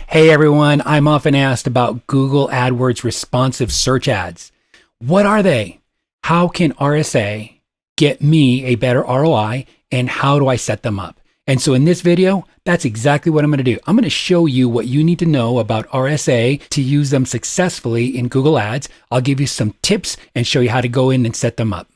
Hey everyone, I'm often asked about Google AdWords responsive search ads. What are they? How can RSA get me a better ROI and how do I set them up? And so in this video, that's exactly what I'm going to do. I'm going to show you what you need to know about RSA to use them successfully in Google Ads. I'll give you some tips and show you how to go in and set them up.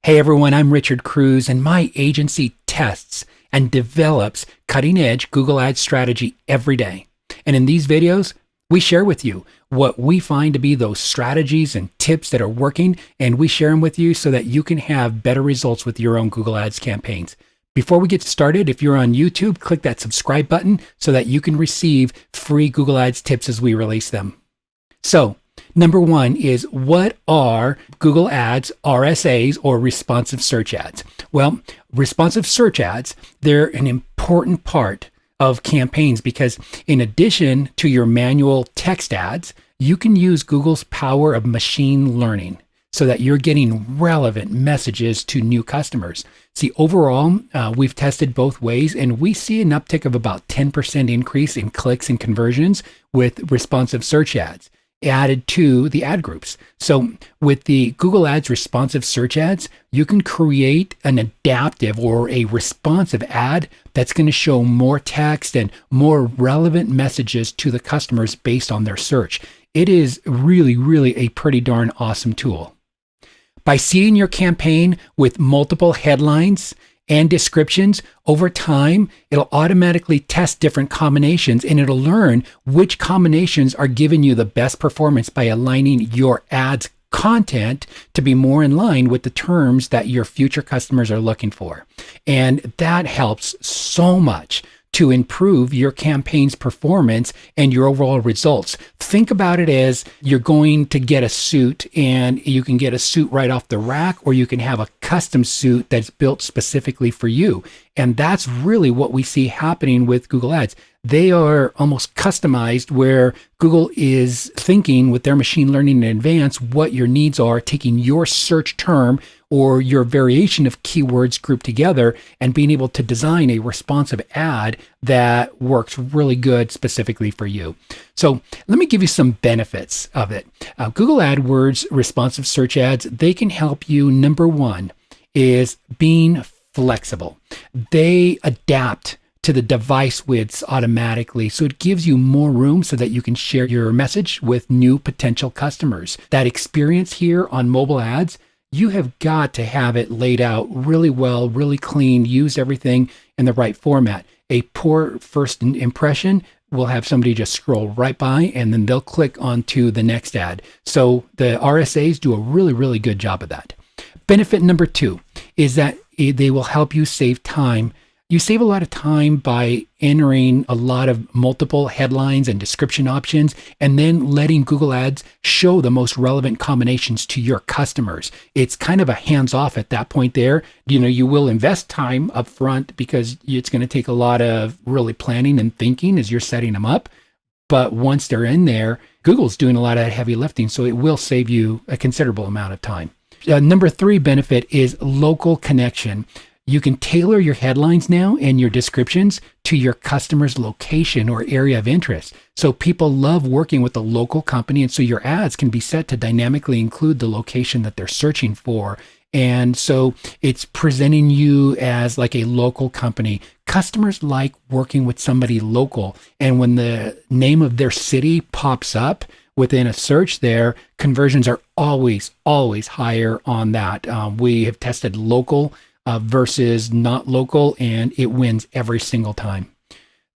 Hey everyone, I'm Richard Cruz, and my agency tests and develops cutting-edge Google Ads strategy every day. And in these videos, we share with you what we find to be those strategies and tips that are working, and we share them with you so that you can have better results with your own Google Ads campaigns. Before we get started, if you're on YouTube, click that subscribe button so that you can receive free Google Ads tips as we release them. So, number one is, what are Google Ads RSAs, or responsive search ads? Well, responsive search ads, they're an important part of campaigns because in addition to your manual text ads, you can use Google's power of machine learning so that you're getting relevant messages to new customers. See, overall, we've tested both ways, and we see an uptick of about 10% increase in clicks and conversions with responsive search ads added to the ad groups. So with the Google Ads responsive search ads, you can create an adaptive or a responsive ad that's going to show more text and more relevant messages to the customers based on their search. It is really a pretty darn awesome tool. By seeding your campaign with multiple headlines and descriptions, over time, it'll automatically test different combinations and it'll learn which combinations are giving you the best performance by aligning your ads content to be more in line with the terms that your future customers are looking for. And that helps so much to improve your campaign's performance and your overall results. Think about it as you're going to get a suit, and you can get a suit right off the rack, or you can have a custom suit that's built specifically for you. And that's really what we see happening with Google Ads. They are almost customized, where Google is thinking with their machine learning in advance what your needs are, taking your search term or your variation of keywords grouped together and being able to design a responsive ad that works really good specifically for you. So let me give you some benefits of it. Google AdWords responsive search ads, they can help you. Number one is being flexible. They adapt to the device widths automatically. So it gives you more room so that you can share your message with new potential customers. That experience here on mobile ads, you have got to have it laid out really well, really clean, use everything in the right format. A poor first impression will have somebody just scroll right by and then they'll click onto the next ad. So the RSAs do a really good job of that. Benefit number two is that they will help you save time. You save a lot of time by entering a lot of multiple headlines and description options, and then letting Google Ads show the most relevant combinations to your customers. It's kind of a hands-off at that point there. You will invest time up front because it's going to take a lot of really planning and thinking as you're setting them up. But once they're in there, Google's doing a lot of heavy lifting, so it will save you a considerable amount of time. Number three benefit is local connection. You can tailor your headlines now and your descriptions to your customer's location or area of interest. So people love working with a local company, and so your ads can be set to dynamically include the location that they're searching for. And so it's presenting you as like a local company. Customers like working with somebody local. And when the name of their city pops up within a search there, conversions are always higher on that. We have tested local versus not local, and it wins every single time.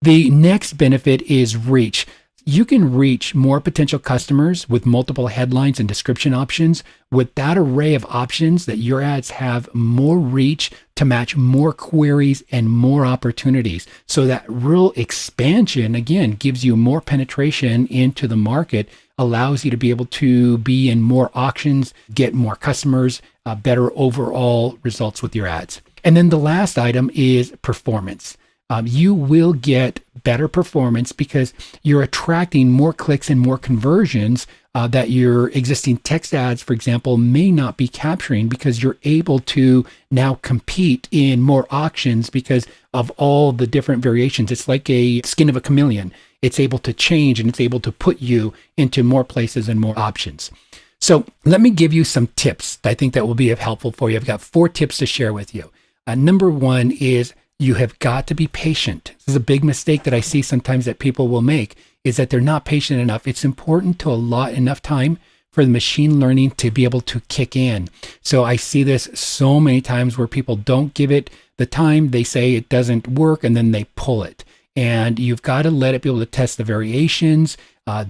The next benefit is reach. You can reach more potential customers with multiple headlines and description options. With that array of options, that your ads have more reach to match more queries and more opportunities. So that real expansion, again, gives you more penetration into the market, allows you to be able to be in more auctions, get more customers, better overall results with your ads. And then the last item is performance. you will get better performance because you're attracting more clicks and more conversions that your existing text ads, for example, may not be capturing, because you're able to now compete in more auctions because of all the different variations. It's like a skin of a chameleon. It's able to change and it's able to put you into more places and more options. So let me give you some tips that I think that will be helpful for you. I've got 4 tips to share with you. Number 1 is you have got to be patient. This is a big mistake that I see sometimes that people will make, is that they're not patient enough. It's important to allot enough time for the machine learning to be able to kick in. So I see this so many times where people don't give it the time. They say it doesn't work and then they pull it. And you've got to let it be able to test the variations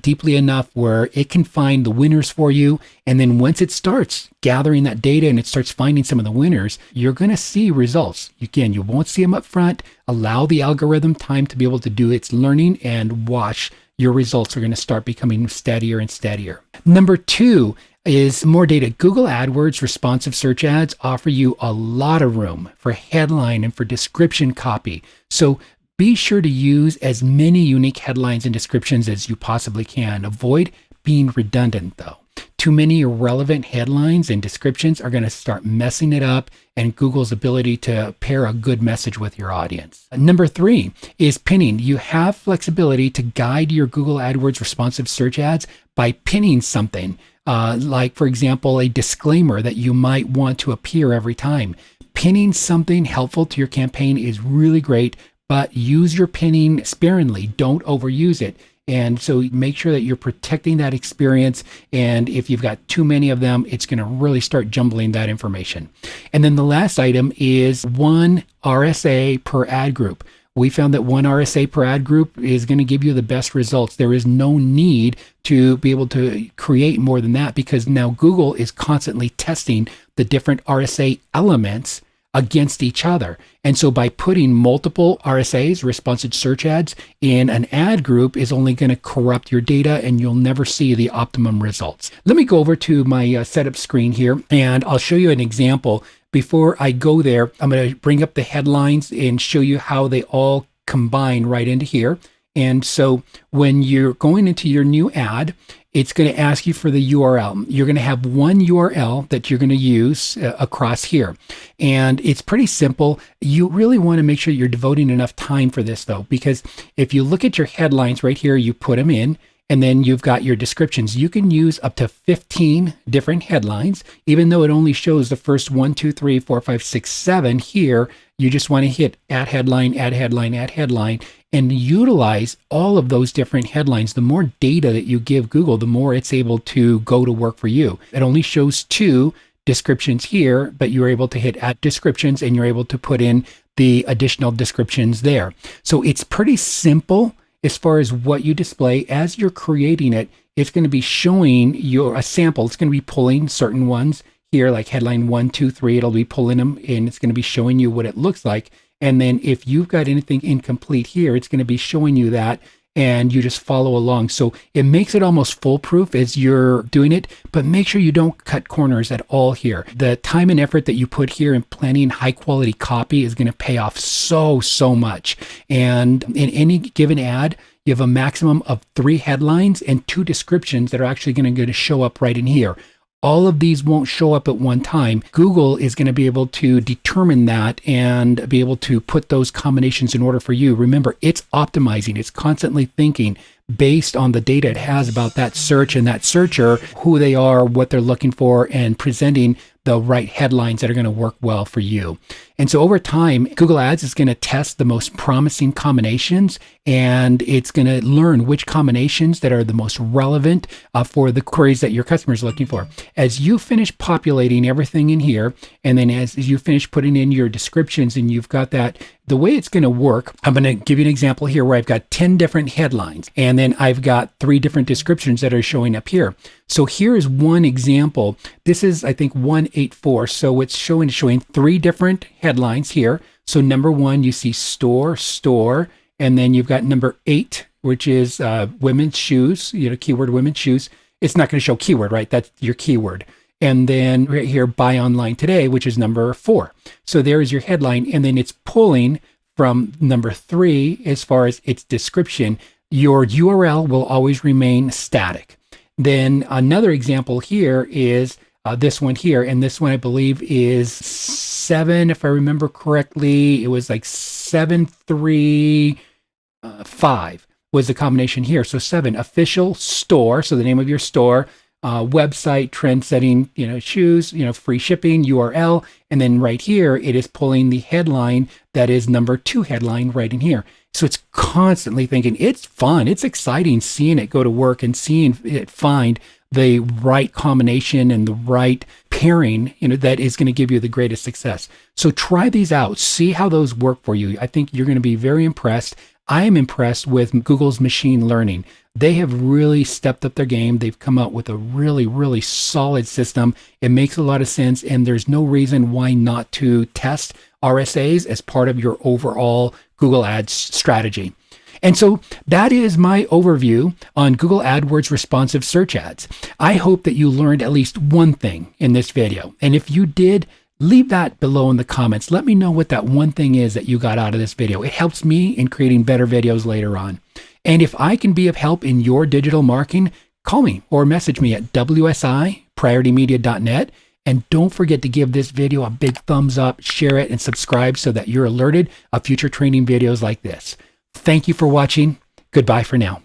deeply enough where it can find the winners for you. And then once it starts gathering that data and it starts finding some of the winners, you're going to see results. Again, you won't see them up front. Allow the algorithm time to be able to do its learning, and watch. Your results are going to start becoming steadier and steadier. Number 2 is more data. Google AdWords responsive search ads offer you a lot of room for headline and for description copy. So be sure to use as many unique headlines and descriptions as you possibly can. Avoid being redundant, though. Too many irrelevant headlines and descriptions are going to start messing it up and Google's ability to pair a good message with your audience. Number 3 is pinning. You have flexibility to guide your Google AdWords responsive search ads by pinning something, like, for example, a disclaimer that you might want to appear every time. Pinning something helpful to your campaign is really great, but use your pinning sparingly. Don't overuse it. And so make sure that you're protecting that experience. And if you've got too many of them, it's going to really start jumbling that information. And then the last item is 1 RSA per ad group. We found that 1 RSA per ad group is going to give you the best results. There is no need to be able to create more than that, because now Google is constantly testing the different RSA elements against each other. And so by putting multiple RSAs, responsive search ads, in an ad group is only going to corrupt your data and you'll never see the optimum results. Let me go over to my setup screen here and I'll show you an example. Before I go there, I'm going to bring up the headlines and show you how they all combine right into here. And so when you're going into your new ad, it's going to ask you for the URL. You're going to have one URL that you're going to use across here. And it's pretty simple. You really want to make sure you're devoting enough time for this, though, because if you look at your headlines right here, you put them in, and then you've got your descriptions. You can use up to 15 different headlines, even though it only shows the first 1, 2, 3, 4, 5, 6, 7 here. You just want to hit add headline, add headline, add headline, and utilize all of those different headlines. The more data that you give Google, the more it's able to go to work for you. It only shows 2 descriptions here, but you're able to hit add descriptions and you're able to put in the additional descriptions there. So it's pretty simple as far as what you display. As you're creating it, it's going to be showing you a sample. It's going to be pulling certain ones here, like headline 1, 2, 3. It'll be pulling them and it's going to be showing you what it looks like. And then if you've got anything incomplete here, it's going to be showing you that, and you just follow along. So it makes it almost foolproof as you're doing it, but make sure you don't cut corners at all here. The time and effort that you put here in planning high quality copy is going to pay off so much. And in any given ad, you have a maximum of 3 headlines and 2 descriptions that are actually going to show up right in here. All of these won't show up at one time. Google is going to be able to determine that and be able to put those combinations in order for you. Remember, it's optimizing. It's constantly thinking based on the data it has about that search and that searcher, who they are, what they're looking for, and presenting the right headlines that are going to work well for you. And so over time, Google Ads is going to test the most promising combinations, and it's going to learn which combinations that are the most relevant for the queries that your customers are looking for. As you finish populating everything in here, and then as you finish putting in your descriptions and you've got that, the way it's going to work, I'm going to give you an example here where I've got 10 different headlines, and then I've got 3 different descriptions that are showing up here. So here is one example. This is, I think, 184. So it's showing 3 different headlines here. So number 1, you see store, and then you've got number 8, which is women's shoes, keyword women's shoes. It's not going to show keyword, right? That's your keyword. And then right here, buy online today, which is number 4. So there is your headline, and then it's pulling from number 3, as far as its description, your URL will always remain static. Then another example here is this one here, and this one I believe is 7, if I remember correctly. It was like 735 was the combination here. So 7, official store, so the name of your store, website, trend setting, shoes, free shipping, URL, and then right here it is pulling the headline that is number 2 headline right in here. So it's constantly thinking. It's fun, it's exciting seeing it go to work and seeing it find the right combination and the right pairing, that is going to give you the greatest success. So try these out, see how those work for you. I think you're going to be very impressed. I am impressed with Google's machine learning. They have really stepped up their game. They've come out with a really, really solid system. It makes a lot of sense, and there's no reason why not to test RSAs as part of your overall Google Ads strategy. And so that is my overview on Google AdWords responsive search ads. I hope that you learned at least one thing in this video. And if you did, leave that below in the comments. Let me know what that one thing is that you got out of this video. It helps me in creating better videos later on. And if I can be of help in your digital marketing, call me or message me at wsi@prioritymedia.net. And don't forget to give this video a big thumbs up, share it, and subscribe so that you're alerted of future training videos like this. Thank you for watching. Goodbye for now.